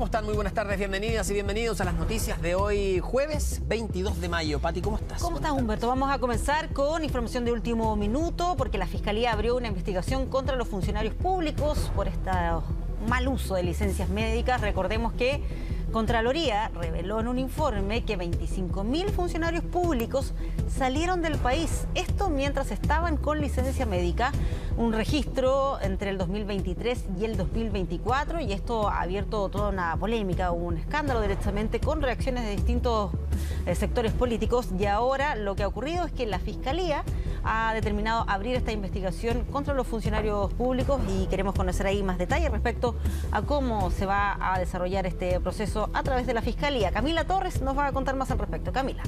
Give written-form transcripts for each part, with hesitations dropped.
¿Cómo están? Muy buenas tardes, bienvenidas y bienvenidos a las noticias de hoy, jueves 22 de mayo. Pati, ¿cómo estás? ¿Cómo estás, Humberto? Vamos a comenzar con información de último minuto, porque la Fiscalía abrió una investigación contra los funcionarios públicos por este mal uso de licencias médicas. Recordemos que Contraloría reveló en un informe que 25.000 funcionarios públicos salieron del país. Esto mientras estaban con licencia médica, un registro entre el 2023 y el 2024, y esto ha abierto toda una polémica, un escándalo directamente con reacciones de distintos sectores políticos. Y ahora lo que ha ocurrido es que la Fiscalía ha determinado abrir esta investigación contra los funcionarios públicos y queremos conocer ahí más detalles respecto a cómo se va a desarrollar este proceso a través de la Fiscalía. Camila Torres nos va a contar más al respecto. Camila.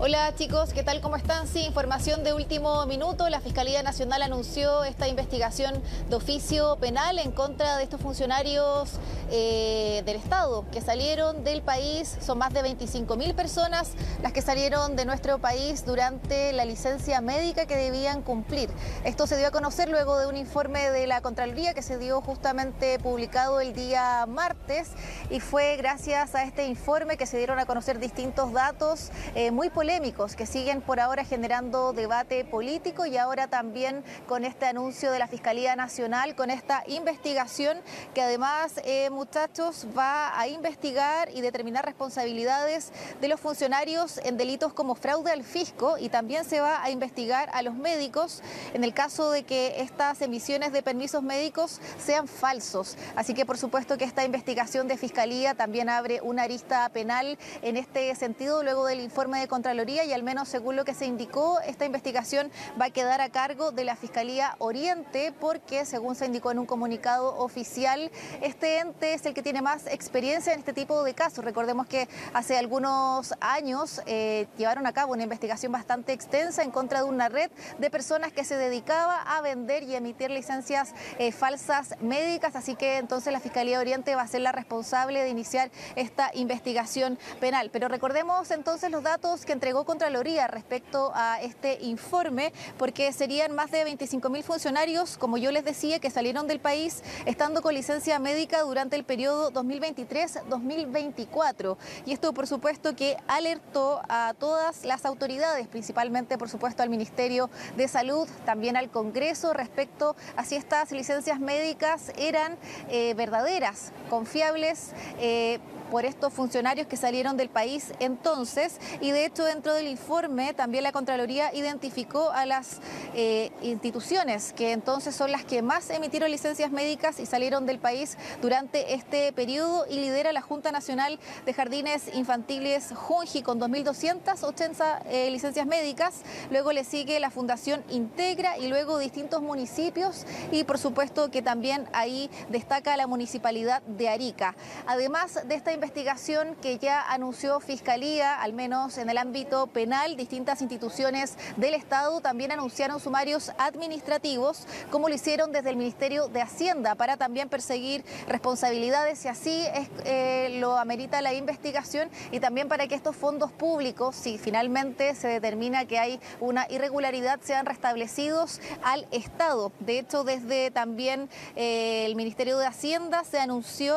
Hola chicos, ¿qué tal? ¿Cómo están? Sí, información de último minuto. La Fiscalía Nacional anunció esta investigación de oficio penal en contra de estos funcionarios del Estado que salieron del país. Son más de 25.000 personas las que salieron de nuestro país durante la licencia médica que debían cumplir. Esto se dio a conocer luego de un informe de la Contraloría que se dio justamente publicado el día martes, y fue gracias a este informe que se dieron a conocer distintos datos muy polémicos que siguen por ahora generando debate político, y ahora también con este anuncio de la Fiscalía Nacional, con esta investigación que además, muchachos, va a investigar y determinar responsabilidades de los funcionarios en delitos como fraude al fisco, y también se va a investigar a los médicos en el caso de que estas emisiones de permisos médicos sean falsos. Así que por supuesto que esta investigación de Fiscalía también abre una arista penal en este sentido luego del informe de Contraloría, y al menos según lo que se indicó, esta investigación va a quedar a cargo de la Fiscalía Oriente, porque según se indicó en un comunicado oficial, este ente es el que tiene más experiencia en este tipo de casos. Recordemos que hace algunos años llevaron a cabo una investigación bastante extensa en contra de una red de personas que se dedicaba a vender y emitir licencias falsas médicas, así que entonces la Fiscalía Oriente va a ser la responsable de iniciar esta investigación penal. Pero recordemos entonces los datos que entregó Contraloría respecto a este informe, porque serían más de 25.000 funcionarios, como yo les decía, que salieron del país estando con licencia médica durante el periodo 2023-2024. Y esto, por supuesto, que alertó a todas las autoridades, principalmente, por supuesto, al Ministerio de Salud, también al Congreso, respecto a si estas licencias médicas eran verdaderas, confiables, por estos funcionarios que salieron del país entonces. Y de hecho, dentro del informe también la Contraloría identificó a las instituciones que entonces son las que más emitieron licencias médicas y salieron del país durante este periodo, y lidera la Junta Nacional de Jardines Infantiles Junji con 2.280 licencias médicas. Luego le sigue la Fundación Integra y luego distintos municipios, y por supuesto que también ahí destaca la Municipalidad de Arica. Además de esta investigación que ya anunció Fiscalía, al menos en el ámbito penal, distintas instituciones del Estado también anunciaron sumarios administrativos, como lo hicieron desde el Ministerio de Hacienda, para también perseguir responsabilidades, si así lo amerita la investigación, y también para que estos fondos públicos, si finalmente se determina que hay una irregularidad, sean restablecidos al Estado. De hecho, desde también el Ministerio de Hacienda se anunció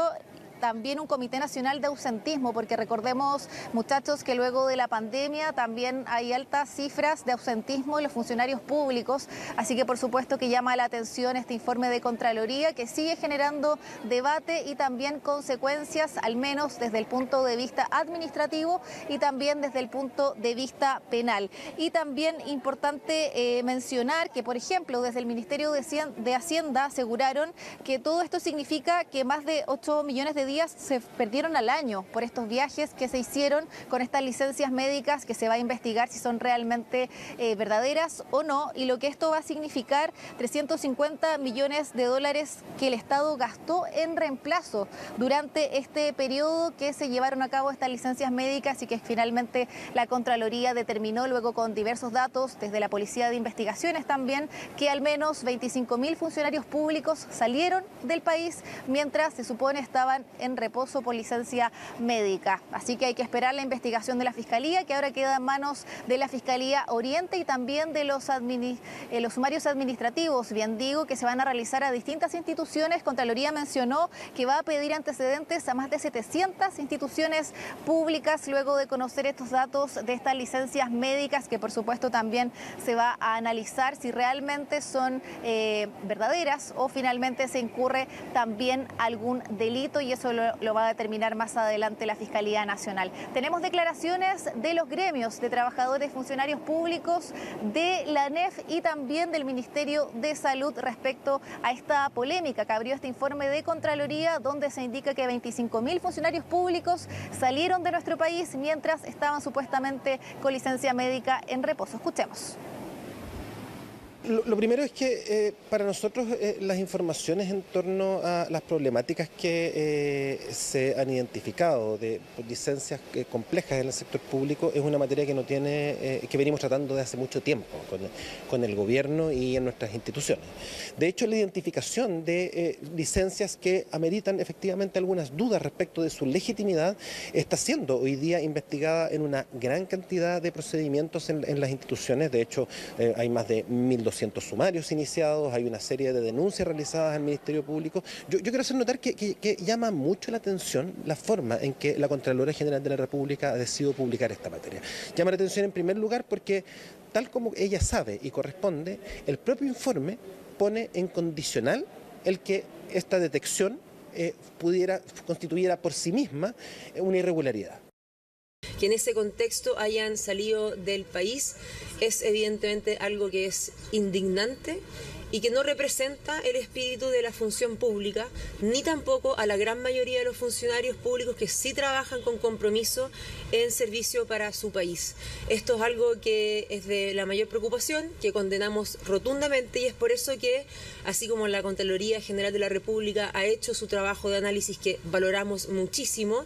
también un Comité Nacional de Ausentismo, porque recordemos, muchachos, que luego de la pandemia también hay altas cifras de ausentismo en los funcionarios públicos, así que por supuesto que llama la atención este informe de Contraloría, que sigue generando debate y también consecuencias, al menos desde el punto de vista administrativo y también desde el punto de vista penal. Y también importante mencionar que, por ejemplo, desde el Ministerio de Hacienda aseguraron que todo esto significa que más de 8 millones de días se perdieron al año por estos viajes que se hicieron con estas licencias médicas, que se va a investigar si son realmente verdaderas o no, y lo que esto va a significar: 350 millones de dólares que el Estado gastó en reemplazo durante este periodo que se llevaron a cabo estas licencias médicas, y que finalmente la Contraloría determinó, luego con diversos datos desde la Policía de Investigaciones también, que al menos 25.000 funcionarios públicos salieron del país mientras se supone estaban en reposo por licencia médica. Así que hay que esperar la investigación de la Fiscalía, que ahora queda en manos de la Fiscalía Oriente y también de los sumarios administrativos, bien digo, que se van a realizar a distintas instituciones. Contraloría mencionó que va a pedir antecedentes a más de 700 instituciones públicas luego de conocer estos datos de estas licencias médicas, que por supuesto también se va a analizar si realmente son verdaderas o finalmente se incurre también algún delito, y eso lo va a determinar más adelante la Fiscalía Nacional. Tenemos declaraciones de los gremios de trabajadores y funcionarios públicos, de la ANEF y también del Ministerio de Salud respecto a esta polémica que abrió este informe de Contraloría, donde se indica que 25.000 funcionarios públicos salieron de nuestro país mientras estaban supuestamente con licencia médica en reposo. Escuchemos. Lo primero es que para nosotros las informaciones en torno a las problemáticas que se han identificado de licencias complejas en el sector público es una materia que no tiene, que venimos tratando de hace mucho tiempo con el gobierno y en nuestras instituciones. De hecho, la identificación de licencias que ameritan efectivamente algunas dudas respecto de su legitimidad está siendo hoy día investigada en una gran cantidad de procedimientos en las instituciones. De hecho, hay más de 1.200 sumarios iniciados, hay una serie de denuncias realizadas al Ministerio Público. Yo quiero hacer notar que llama mucho la atención la forma en que la Contralora General de la República ha decidido publicar esta materia. Llama la atención en primer lugar porque, tal como ella sabe y corresponde, el propio informe pone en condicional el que esta detección constituyera por sí misma una irregularidad. Que en ese contexto hayan salido del país es evidentemente algo que es indignante y que no representa el espíritu de la función pública, ni tampoco a la gran mayoría de los funcionarios públicos que sí trabajan con compromiso en servicio para su país. Esto es algo que es de la mayor preocupación, que condenamos rotundamente, y es por eso que, así como la Contraloría General de la República ha hecho su trabajo de análisis que valoramos muchísimo,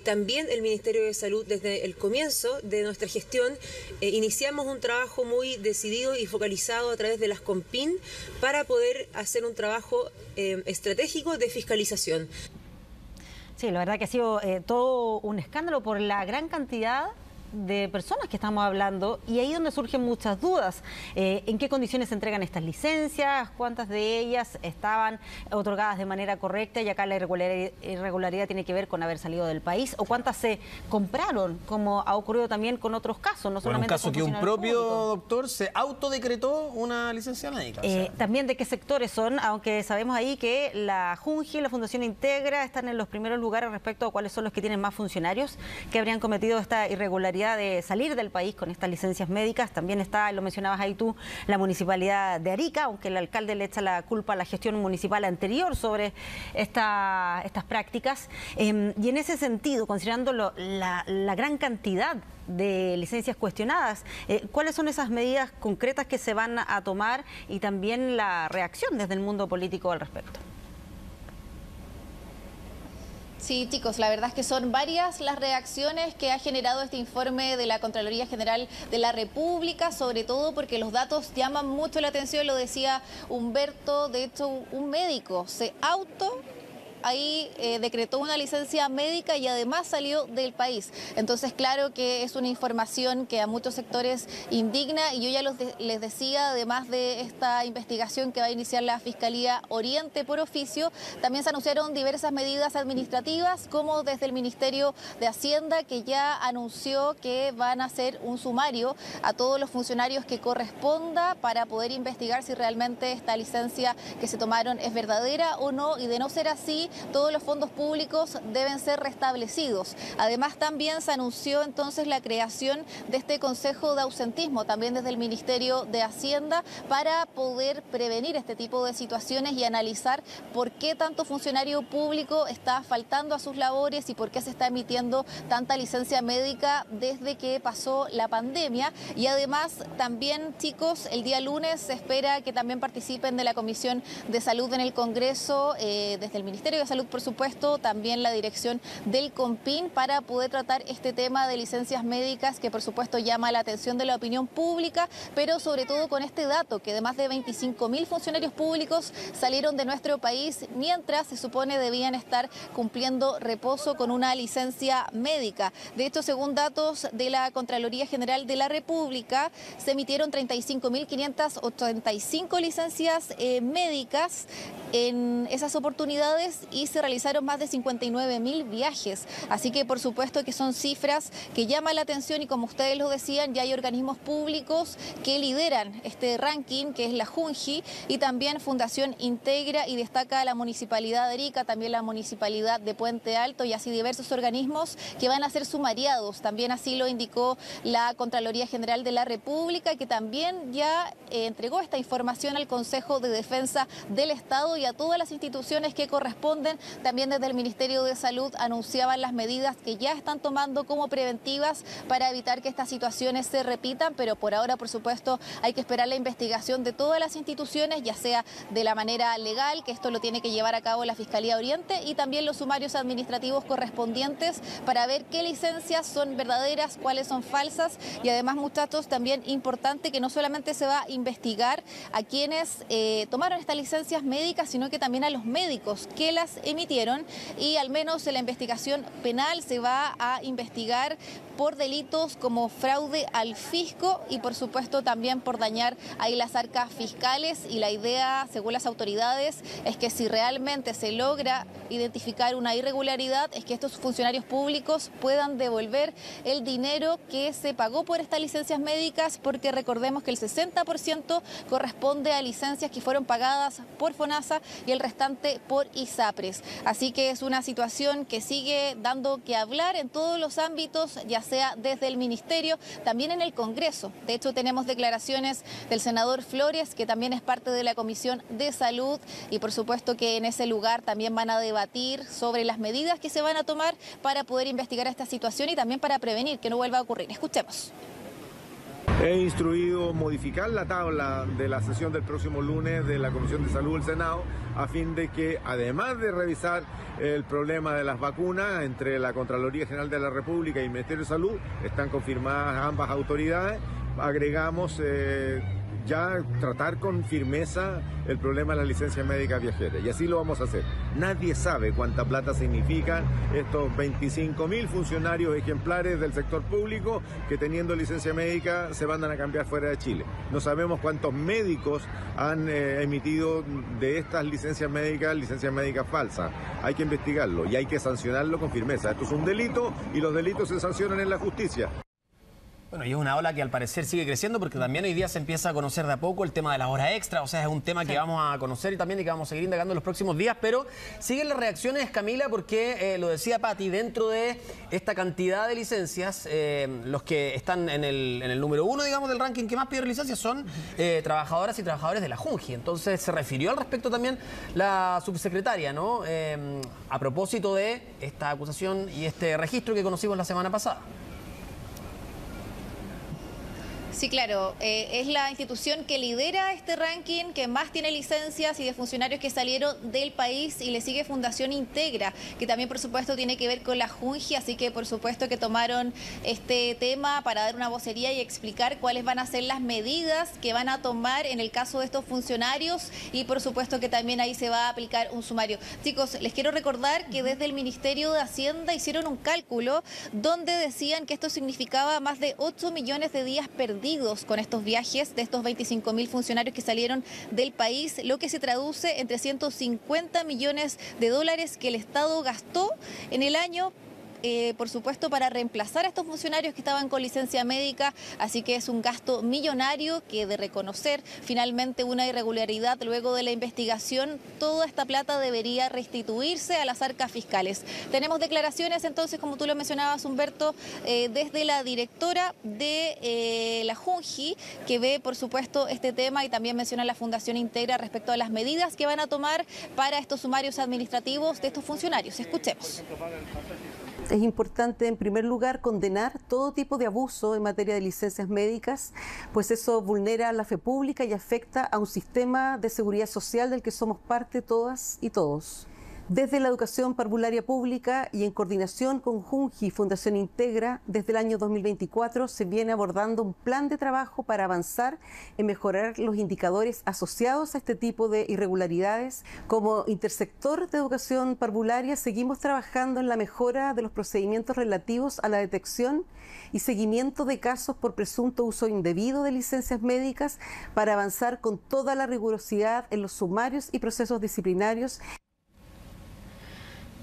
también el Ministerio de Salud, desde el comienzo de nuestra gestión, iniciamos un trabajo muy decidido y focalizado a través de las COMPIN para poder hacer un trabajo estratégico de fiscalización. Sí, la verdad que ha sido todo un escándalo por la gran cantidad de personas que estamos hablando, y ahí donde surgen muchas dudas. ¿En qué condiciones se entregan estas licencias? ¿Cuántas de ellas estaban otorgadas de manera correcta? Y acá la irregularidad tiene que ver con haber salido del país. ¿O cuántas se compraron, como ha ocurrido también con otros casos? No solamente un caso que un propio doctor se autodecretó una licencia médica. También de qué sectores son, aunque sabemos ahí que la Junji y la Fundación Integra están en los primeros lugares respecto a cuáles son los que tienen más funcionarios que habrían cometido esta irregularidad de salir del país con estas licencias médicas. También está, lo mencionabas ahí tú, la Municipalidad de Arica, aunque el alcalde le echa la culpa a la gestión municipal anterior sobre estas prácticas. Y en ese sentido, considerando la gran cantidad de licencias cuestionadas, ¿cuáles son esas medidas concretas que se van a tomar y también la reacción desde el mundo político al respecto? Sí, chicos, la verdad es que son varias las reacciones que ha generado este informe de la Contraloría General de la República, sobre todo porque los datos llaman mucho la atención, lo decía Humberto. De hecho, un médico se decretó una licencia médica y además salió del país. Entonces, claro que es una información que a muchos sectores indigna, y yo ya les decía, además de esta investigación que va a iniciar la Fiscalía Oriente por oficio, también se anunciaron diversas medidas administrativas, como desde el Ministerio de Hacienda, que ya anunció que van a hacer un sumario a todos los funcionarios que corresponda para poder investigar si realmente esta licencia que se tomaron es verdadera o no, y de no ser así, todos los fondos públicos deben ser restablecidos. Además, también se anunció entonces la creación de este Consejo de Ausentismo, también desde el Ministerio de Hacienda, para poder prevenir este tipo de situaciones y analizar por qué tanto funcionario público está faltando a sus labores y por qué se está emitiendo tanta licencia médica desde que pasó la pandemia. Y además, también, chicos, el día lunes se espera que también participen de la Comisión de Salud en el Congreso, desde el Ministerio de de Salud, por supuesto, también la dirección del CONPIN, para poder tratar este tema de licencias médicas que por supuesto llama la atención de la opinión pública, pero sobre todo con este dato que de más de 25.000 funcionarios públicos salieron de nuestro país mientras se supone debían estar cumpliendo reposo con una licencia médica. De hecho, según datos de la Contraloría General de la República, se emitieron 35.585 licencias médicas en esas oportunidades y se realizaron más de 59.000 viajes. Así que por supuesto que son cifras que llaman la atención y, como ustedes lo decían, ya hay organismos públicos que lideran este ranking, que es la Junji, y también Fundación Integra, y destaca la Municipalidad de Arica, también la Municipalidad de Puente Alto y así diversos organismos que van a ser sumariados. También así lo indicó la Contraloría General de la República, que también ya entregó esta información al Consejo de Defensa del Estado y a todas las instituciones que corresponden. También desde el Ministerio de Salud anunciaban las medidas que ya están tomando como preventivas para evitar que estas situaciones se repitan, pero por ahora, por supuesto, hay que esperar la investigación de todas las instituciones, ya sea de la manera legal, que esto lo tiene que llevar a cabo la Fiscalía Oriente, y también los sumarios administrativos correspondientes para ver qué licencias son verdaderas, cuáles son falsas. Y además, muchachos, también importante que no solamente se va a investigar a quienes tomaron estas licencias médicas, sino que también a los médicos que las emitieron, y al menos en la investigación penal se va a investigar por delitos como fraude al fisco y por supuesto también por dañar ahí las arcas fiscales. Y la idea, según las autoridades, es que si realmente se logra identificar una irregularidad, es que estos funcionarios públicos puedan devolver el dinero que se pagó por estas licencias médicas, porque recordemos que el 60% corresponde a licencias que fueron pagadas por FONASA y el restante por ISAPRES. Así que es una situación que sigue dando que hablar en todos los ámbitos, ya sea desde el Ministerio, también en el Congreso. De hecho, tenemos declaraciones del senador Flores, que también es parte de la Comisión de Salud, y por supuesto que en ese lugar también van a debatir sobre las medidas que se van a tomar para poder investigar esta situación y también para prevenir que no vuelva a ocurrir. Escuchemos. He instruido modificar la tabla de la sesión del próximo lunes de la Comisión de Salud del Senado, a fin de que, además de revisar el problema de las vacunas entre la Contraloría General de la República y el Ministerio de Salud, están confirmadas ambas autoridades, agregamos ya tratar con firmeza el problema de las licencias médicas viajeras, y así lo vamos a hacer. Nadie sabe cuánta plata significan estos 25.000 funcionarios ejemplares del sector público que, teniendo licencia médica, se mandan a cambiar fuera de Chile. No sabemos cuántos médicos han emitido de estas licencias médicas falsas. Hay que investigarlo y hay que sancionarlo con firmeza. Esto es un delito y los delitos se sancionan en la justicia. Bueno, y es una ola que al parecer sigue creciendo, porque también hoy día se empieza a conocer de a poco el tema de las horas extra. O sea, es un tema que vamos a conocer y también que vamos a seguir indagando en los próximos días. Pero siguen las reacciones, Camila, porque lo decía Pati, dentro de esta cantidad de licencias, los que están en el número 1, digamos, del ranking que más pide licencias son trabajadoras y trabajadores de la Junji. Entonces se refirió al respecto también la subsecretaria, ¿no? A propósito de esta acusación y este registro que conocimos la semana pasada. Sí, claro, es la institución que lidera este ranking, que más tiene licencias y de funcionarios que salieron del país, y le sigue Fundación Integra, que también por supuesto tiene que ver con la Junji, así que por supuesto que tomaron este tema para dar una vocería y explicar cuáles van a ser las medidas que van a tomar en el caso de estos funcionarios, y por supuesto que también ahí se va a aplicar un sumario. Chicos, les quiero recordar que desde el Ministerio de Hacienda hicieron un cálculo donde decían que esto significaba más de 8 millones de días perdidos con estos viajes de estos 25.000 funcionarios que salieron del país, lo que se traduce en 350 millones de dólares que el Estado gastó en el año, por supuesto, para reemplazar a estos funcionarios que estaban con licencia médica. Así que es un gasto millonario que, de reconocer finalmente una irregularidad luego de la investigación, toda esta plata debería restituirse a las arcas fiscales. Tenemos declaraciones entonces, como tú lo mencionabas, Humberto, desde la directora de la Junji, que ve por supuesto este tema, y también menciona la Fundación Integra respecto a las medidas que van a tomar para estos sumarios administrativos de estos funcionarios. Escuchemos. Es importante, en primer lugar, condenar todo tipo de abuso en materia de licencias médicas, pues eso vulnera la fe pública y afecta a un sistema de seguridad social del que somos parte todas y todos. Desde la educación parvularia pública y en coordinación con Junji y Fundación Integra, desde el año 2024 se viene abordando un plan de trabajo para avanzar en mejorar los indicadores asociados a este tipo de irregularidades. Como intersector de educación parvularia seguimos trabajando en la mejora de los procedimientos relativos a la detección y seguimiento de casos por presunto uso indebido de licencias médicas para avanzar con toda la rigurosidad en los sumarios y procesos disciplinarios.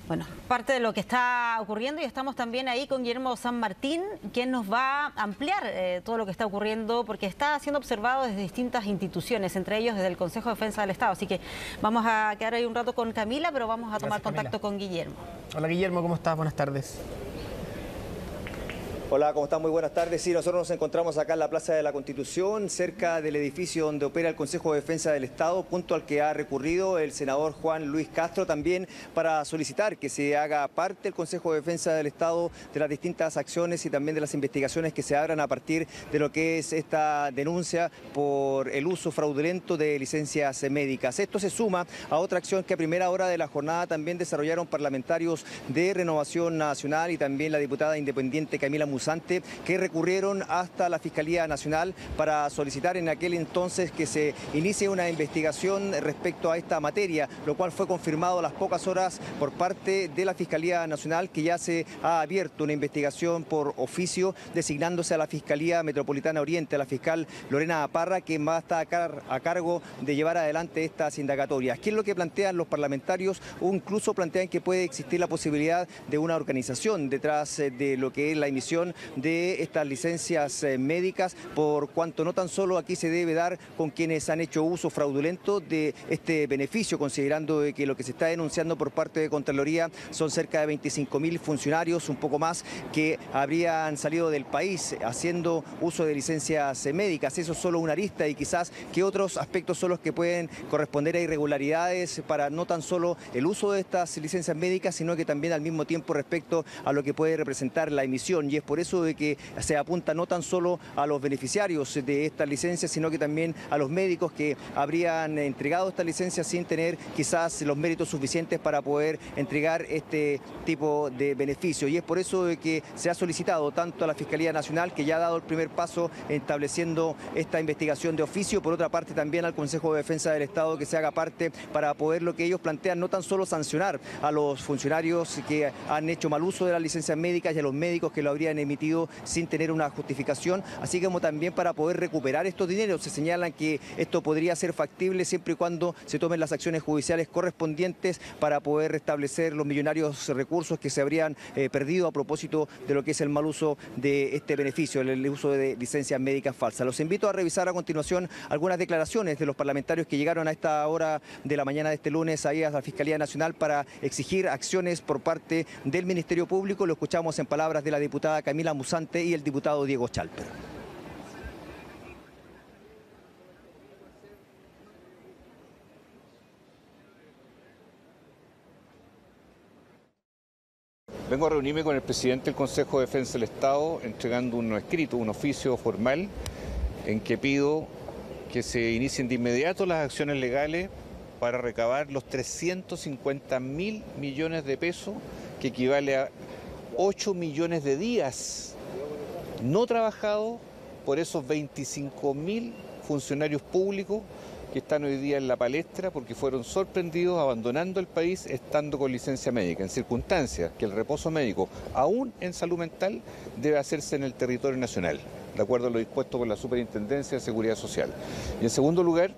Bueno, parte de lo que está ocurriendo, y estamos también ahí con Guillermo San Martín, quien nos va a ampliar todo lo que está ocurriendo, porque está siendo observado desde distintas instituciones, entre ellos desde el Consejo de Defensa del Estado. Así que vamos a quedar ahí un rato con Camila, pero vamos a tomar contacto con Guillermo. Hola Guillermo, ¿cómo estás? Buenas tardes. Hola, ¿cómo están? Muy buenas tardes. Sí, nosotros nos encontramos acá en la Plaza de la Constitución, cerca del edificio donde opera el Consejo de Defensa del Estado, punto al que ha recurrido el senador Juan Luis Castro también para solicitar que se haga parte el Consejo de Defensa del Estado de las distintas acciones y también de las investigaciones que se abran a partir de lo que es esta denuncia por el uso fraudulento de licencias médicas. Esto se suma a otra acción que a primera hora de la jornada también desarrollaron parlamentarios de Renovación Nacional y también la diputada independiente Camila Musante, que recurrieron hasta la Fiscalía Nacional para solicitar en aquel entonces que se inicie una investigación respecto a esta materia, lo cual fue confirmado a las pocas horas por parte de la Fiscalía Nacional, que ya se ha abierto una investigación por oficio designándose a la Fiscalía Metropolitana Oriente, a la fiscal Lorena Parra, que va a estar a cargo de llevar adelante estas indagatorias. ¿Qué es lo que plantean los parlamentarios? O incluso plantean que puede existir la posibilidad de una organización detrás de lo que es la emisión de estas licencias médicas, por cuanto no tan solo aquí se debe dar con quienes han hecho uso fraudulento de este beneficio, considerando que lo que se está denunciando por parte de Contraloría son cerca de 25.000 funcionarios, un poco más, que habrían salido del país haciendo uso de licencias médicas. Eso es solo una arista, y quizás que otros aspectos son los que pueden corresponder a irregularidades para no tan solo el uso de estas licencias médicas, sino que también al mismo tiempo respecto a lo que puede representar la emisión. Y es por eso de que se apunta no tan solo a los beneficiarios de estas licencias, sino que también a los médicos que habrían entregado estas licencias sin tener quizás los méritos suficientes para poder entregar este tipo de beneficio. Y es por eso de que se ha solicitado tanto a la Fiscalía Nacional, que ya ha dado el primer paso estableciendo esta investigación de oficio, por otra parte también al Consejo de Defensa del Estado, que se haga parte para poder, lo que ellos plantean, no tan solo sancionar a los funcionarios que han hecho mal uso de las licencias médicas y a los médicos que lo habrían emitido sin tener una justificación, así como también para poder recuperar estos dineros. Se señalan que esto podría ser factible siempre y cuando se tomen las acciones judiciales correspondientes para poder restablecer los millonarios recursos que se habrían perdido a propósito de lo que es el mal uso de este beneficio, el uso de licencias médicas falsas. Los invito a revisar a continuación algunas declaraciones de los parlamentarios que llegaron a esta hora de la mañana de este lunes ahí a la Fiscalía Nacional para exigir acciones por parte del Ministerio Público. Lo escuchamos en palabras de la diputada Camila Musante y el diputado Diego Chalper. Vengo a reunirme con el presidente del Consejo de Defensa del Estado entregando un escrito, un oficio formal en que pido que se inicien de inmediato las acciones legales para recabar los 350.000 millones de pesos, que equivale a 8 millones de días no trabajados por esos 25.000 funcionarios públicos que están hoy día en la palestra porque fueron sorprendidos abandonando el país estando con licencia médica, en circunstancias que el reposo médico, aún en salud mental, debe hacerse en el territorio nacional, de acuerdo a lo dispuesto por la Superintendencia de Seguridad Social. Y en segundo lugar,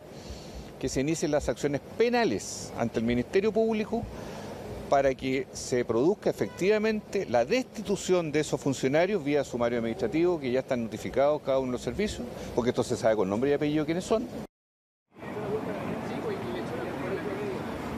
que se inicien las acciones penales ante el Ministerio Público para que se produzca efectivamente la destitución de esos funcionarios vía sumario administrativo, que ya están notificados cada uno de los servicios, porque esto se sabe con nombre y apellido quiénes son.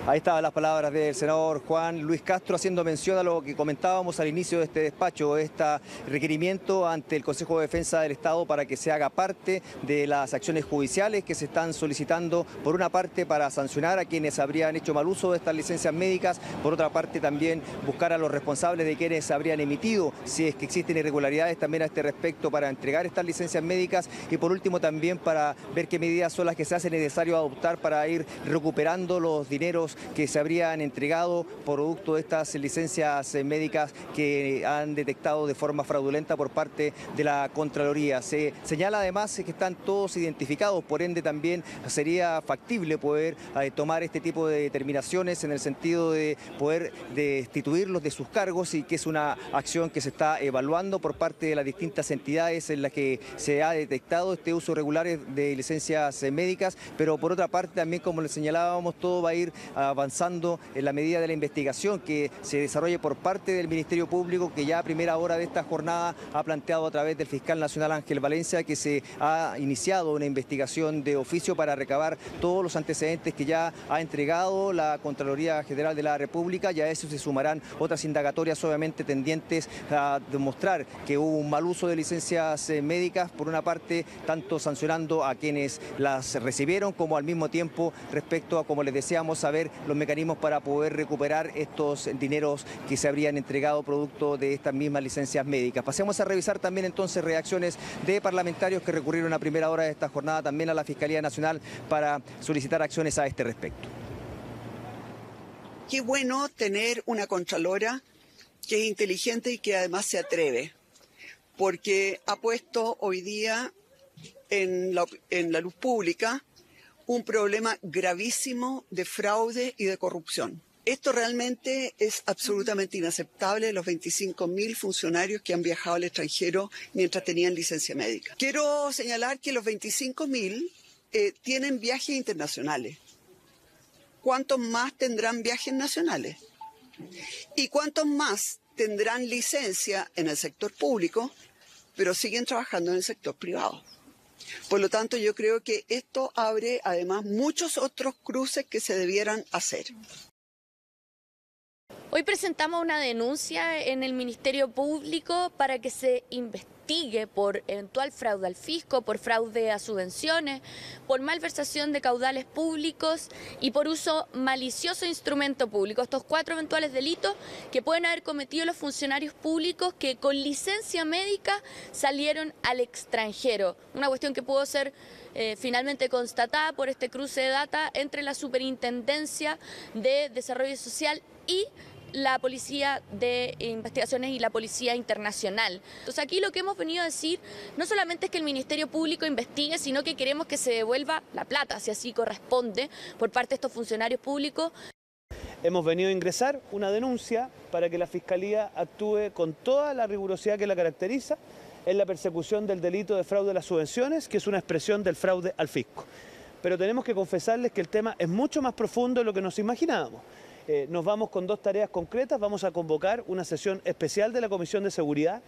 Ahí estaban las palabras del senador Juan Luis Castro haciendo mención a lo que comentábamos al inicio de este despacho, este requerimiento ante el Consejo de Defensa del Estado para que se haga parte de las acciones judiciales que se están solicitando, por una parte para sancionar a quienes habrían hecho mal uso de estas licencias médicas, por otra parte también buscar a los responsables de quienes habrían emitido, si es que existen irregularidades también a este respecto, para entregar estas licencias médicas, y por último también para ver qué medidas son las que se hace necesario adoptar para ir recuperando los dineros dineros que se habrían entregado producto de estas licencias médicas que han detectado de forma fraudulenta por parte de la Contraloría. Se señala además que están todos identificados, por ende también sería factible poder tomar este tipo de determinaciones en el sentido de poder destituirlos de sus cargos, y que es una acción que se está evaluando por parte de las distintas entidades en las que se ha detectado este uso irregular de licencias médicas. Pero por otra parte también, como les señalábamos, todo va a ir avanzando en la medida de la investigación que se desarrolle por parte del Ministerio Público, que ya a primera hora de esta jornada ha planteado a través del fiscal nacional Ángel Valencia que se ha iniciado una investigación de oficio para recabar todos los antecedentes que ya ha entregado la Contraloría General de la República, y a eso se sumarán otras indagatorias obviamente tendientes a demostrar que hubo un mal uso de licencias médicas, por una parte tanto sancionando a quienes las recibieron como al mismo tiempo respecto a, como les decíamos, saber los mecanismos para poder recuperar estos dineros que se habrían entregado producto de estas mismas licencias médicas. Pasemos a revisar también entonces reacciones de parlamentarios que recurrieron a primera hora de esta jornada también a la Fiscalía Nacional para solicitar acciones a este respecto. Qué bueno tener una Contralora que es inteligente y que además se atreve, porque ha puesto hoy día en la luz pública un problema gravísimo de fraude y de corrupción. Esto realmente es absolutamente inaceptable, los 25.000 funcionarios que han viajado al extranjero mientras tenían licencia médica. Quiero señalar que los 25.000 tienen viajes internacionales. ¿Cuántos más tendrán viajes nacionales? ¿Y cuántos más tendrán licencia en el sector público, pero siguen trabajando en el sector privado? Por lo tanto, yo creo que esto abre además muchos otros cruces que se debieran hacer. Hoy presentamos una denuncia en el Ministerio Público para que se investigue por eventual fraude al fisco, por fraude a subvenciones, por malversación de caudales públicos y por uso malicioso de instrumento público. Estos 4 eventuales delitos que pueden haber cometido los funcionarios públicos que con licencia médica salieron al extranjero. Una cuestión que pudo ser finalmente constatada por este cruce de data entre la Superintendencia de Desarrollo Social y la Policía de Investigaciones y la Policía Internacional. Entonces aquí lo que hemos venido a decir no solamente es que el Ministerio Público investigue, sino que queremos que se devuelva la plata, si así corresponde, por parte de estos funcionarios públicos. Hemos venido a ingresar una denuncia para que la Fiscalía actúe con toda la rigurosidad que la caracteriza en la persecución del delito de fraude a las subvenciones, que es una expresión del fraude al fisco. Pero tenemos que confesarles que el tema es mucho más profundo de lo que nos imaginábamos. Nos vamos con 2 tareas concretas. Vamos a convocar una sesión especial de la Comisión de Seguridad,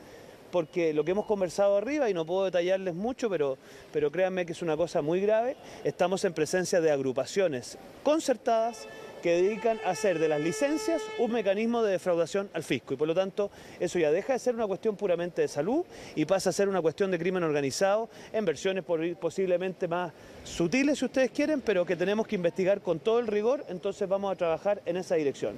porque lo que hemos conversado arriba, y no puedo detallarles mucho, pero créanme que es una cosa muy grave, estamos en presencia de agrupaciones concertadas que dedican a hacer de las licencias un mecanismo de defraudación al fisco, y por lo tanto eso ya deja de ser una cuestión puramente de salud y pasa a ser una cuestión de crimen organizado en versiones posiblemente más sutiles, si ustedes quieren, pero que tenemos que investigar con todo el rigor. Entonces vamos a trabajar en esa dirección.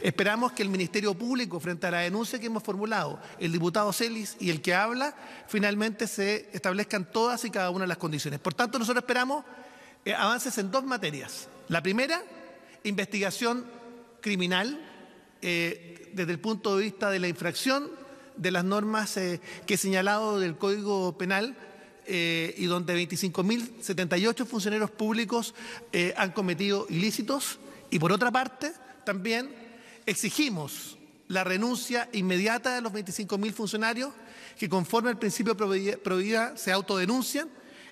Esperamos que el Ministerio Público, frente a la denuncia que hemos formulado, el diputado Celis y el que habla, finalmente se establezcan todas y cada una de las condiciones. Por tanto, nosotros esperamos avances en 2 materias. La primera, investigación criminal desde el punto de vista de la infracción de las normas que he señalado del Código Penal, y donde 25.078 funcionarios públicos han cometido ilícitos. Y por otra parte, también exigimos la renuncia inmediata de los 25.000 funcionarios que, conforme al principio de probidad, se autodenuncian,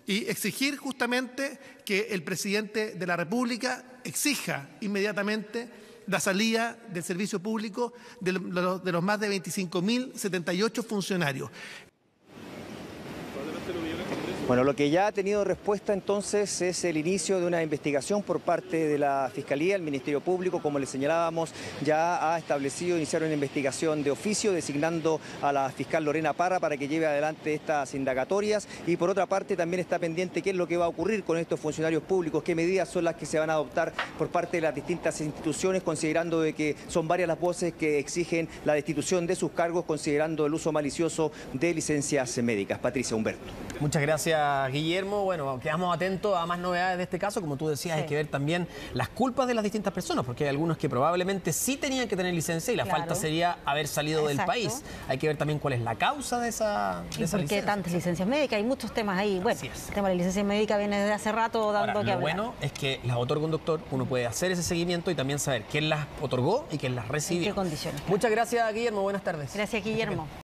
y exigir justamente que el presidente de la República exija inmediatamente la salida del servicio público de los más de 25.078 funcionarios. Bueno, lo que ya ha tenido respuesta entonces es el inicio de una investigación por parte de la Fiscalía. El Ministerio Público, como les señalábamos, ya ha establecido iniciar una investigación de oficio, designando a la fiscal Lorena Parra para que lleve adelante estas indagatorias. Y por otra parte también está pendiente qué es lo que va a ocurrir con estos funcionarios públicos, qué medidas son las que se van a adoptar por parte de las distintas instituciones, considerando de que son varias las voces que exigen la destitución de sus cargos, considerando el uso malicioso de licencias médicas. Patricia, Humberto. Muchas gracias. gracias, Guillermo. Bueno, quedamos atentos a más novedades de este caso. Como tú decías, hay que ver también las culpas de las distintas personas, porque hay algunos que probablemente sí tenían que tener licencia y la falta sería haber salido del país. Hay que ver también cuál es la causa de esa licencia. ¿Por qué tantas licencias médicas? Hay muchos temas ahí. Bueno, el tema de la licencia médica viene desde hace rato dando que hablar. Lo bueno es que las otorga un doctor, uno puede hacer ese seguimiento y también saber quién las otorgó y quién las recibió. ¿En qué condiciones? Muchas gracias, Guillermo. Buenas tardes. Gracias, Guillermo.